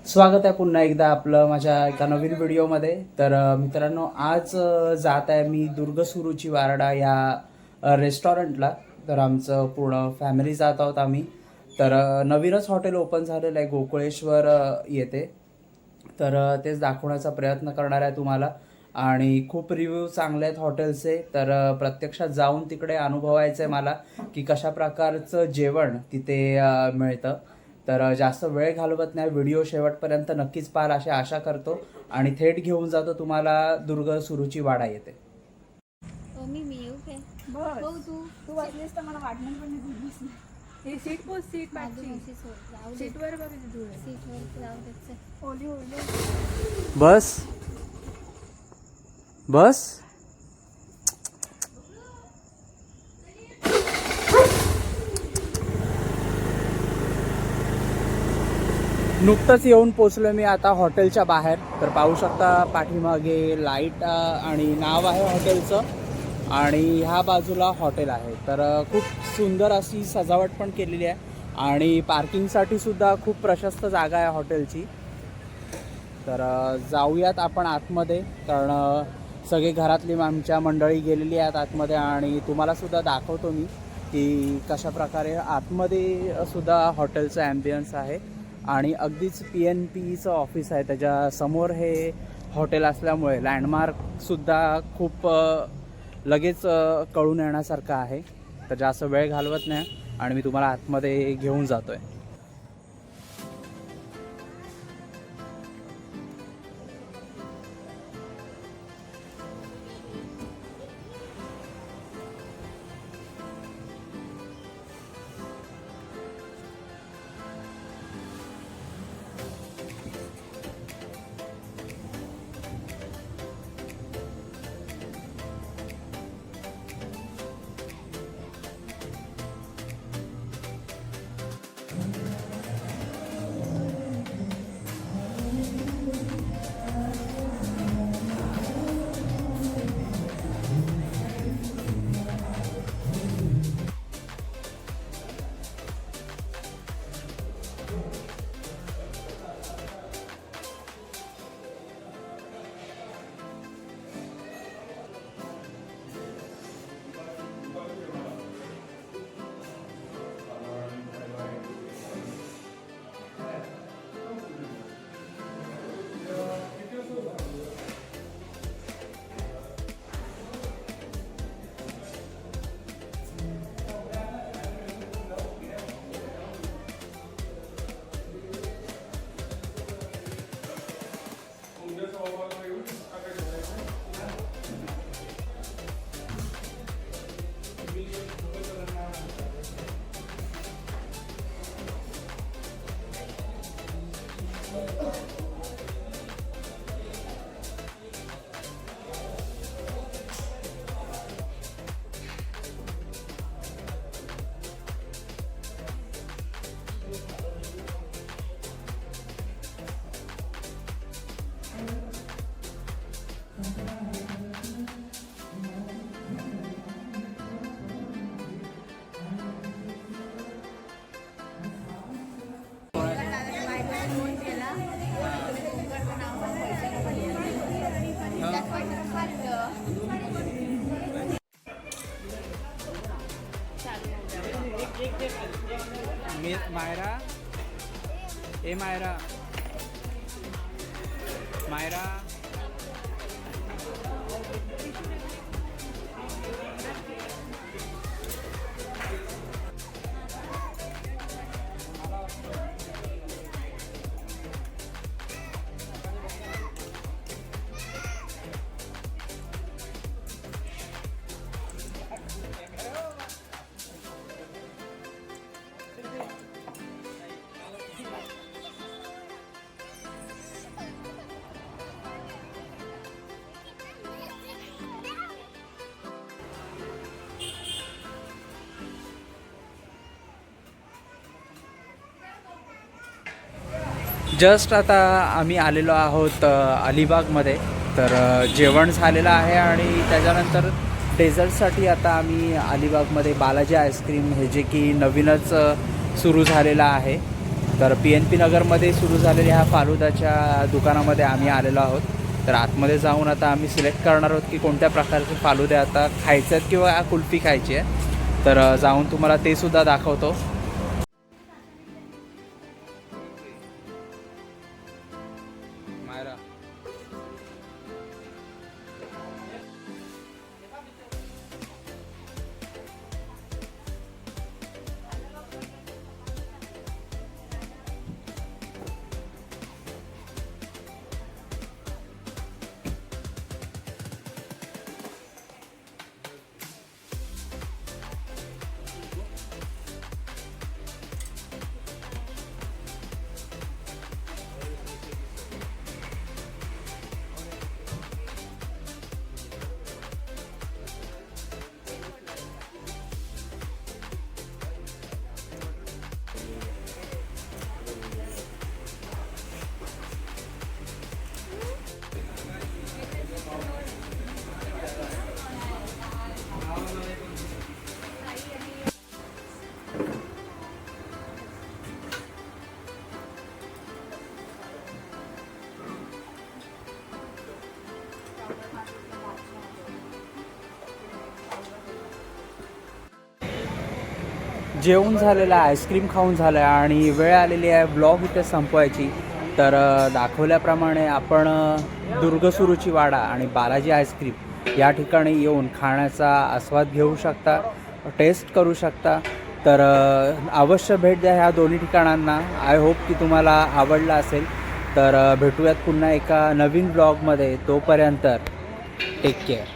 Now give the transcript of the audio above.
स्वागत आहे पुन्हा एकदा आपलं माझ्या एका नवीन व्हिडिओमध्ये. तर मित्रांनो, आज जात आहे मी दुर्गसुरुची वारडा या रेस्टॉरंटला. तर आमचं पूर्ण फॅमिली जात आहोत आम्ही. तर नवीनच हॉटेल ओपन झालेलं आहे गोकुळेश्वर येथे. तर तेच दाखवण्याचा प्रयत्न करणार आहे तुम्हाला. आणि खूप रिव्ह्यू चांगले आहेत हॉटेलचे. तर प्रत्यक्षात जाऊन तिकडे अनुभवायचं आहे मला की कशा प्रकारचं जेवण तिथे मिळतं. तर जास्त वेळ घालवत नाही, व्हिडिओ शेवटपर्यंत नक्कीच पाहाल अशी आशा करतो. आणि थेट घेऊन जातो तुम्हाला दुर्ग सुरुची वाडा येते. मी येऊ काय? बस हो तू वाचलीस तर मला वाटणार पण नाही. हे सीट पोस्ट सीट माझं पाचची जाऊ दे. सीटवर बघ किती धूळ आहे. सीटवर जाऊ द्यायचं. ओली ओली बस बस नुकतंच येऊन पोचलो मी आता हॉटेलच्या बाहेर. तर पाहू शकता पाठीमागे लाईट आणि नाव आहे हॉटेलचं. आणि ह्या बाजूला हॉटेल आहे. तर खूप सुंदर अशी सजावट पण केलेली आहे. आणि पार्किंगसाठी सुद्धा खूप प्रशस्त जागा आहे हॉटेलची. तर जाऊयात आपण आतमध्ये, कारण सगळे घरातली आमच्या मंडळी गेलेली आहेत आतमध्ये. आणि तुम्हाला सुद्धा दाखवतो मी की कशा प्रकारे आतमध्ये सुद्धा हॉटेलचं ॲम्बियन्स आहे. आणि अगदीच PNPचं ऑफिस आहे त्याच्यासमोर हे हॉटेल असल्यामुळे लँडमार्कसुद्धा खूप लगेच कळून येण्यासारखं आहे. तर जास्त वेळ घालवत नाही आणि मी तुम्हाला आतमध्ये घेऊन जातो आहे. मायरा, ए मायरा, मायरा, जस्ट आता आम्ही आलेलो आहोत अलिबागमध्ये. तर जेवण झालेलं आहे आणि त्याच्यानंतर डेझर्टसाठी आता आम्ही अलिबागमध्ये बालाजी आईस्क्रीम हे जे की नवीनच सुरू झालेलं आहे. तर PNP नगरमध्ये सुरू झालेल्या ह्या फालुदाच्या दुकानामध्ये आम्ही आलेलो आहोत. तर आतमध्ये जाऊन आता आम्ही सिलेक्ट करणार आहोत की कोणत्या प्रकारचे फालुदे आता खायचे आहेत किंवा कुल्फी खायची आहे. तर जाऊन तुम्हाला ते सुद्धा दाखवतो. जेवण झालेलं आहे, आईस्क्रीम खाऊन झालं आहे आणि वेळ आलेली आहे ब्लॉग इथे संपवायची. तर दाखवल्याप्रमाणे आपण दुर्गसुरुची वाडा आणि बालाजी आईस्क्रीम या ठिकाणी येऊन खाण्याचा आस्वाद घेऊ शकता, टेस्ट करू शकता. तर अवश्य भेट द्या ह्या दोन्ही ठिकाणांना. आय होप की तुम्हाला आवडलं असेल. तर भेटूयात पुन्हा एका नवीन ब्लॉगमध्ये. तोपर्यंत टेक केअर.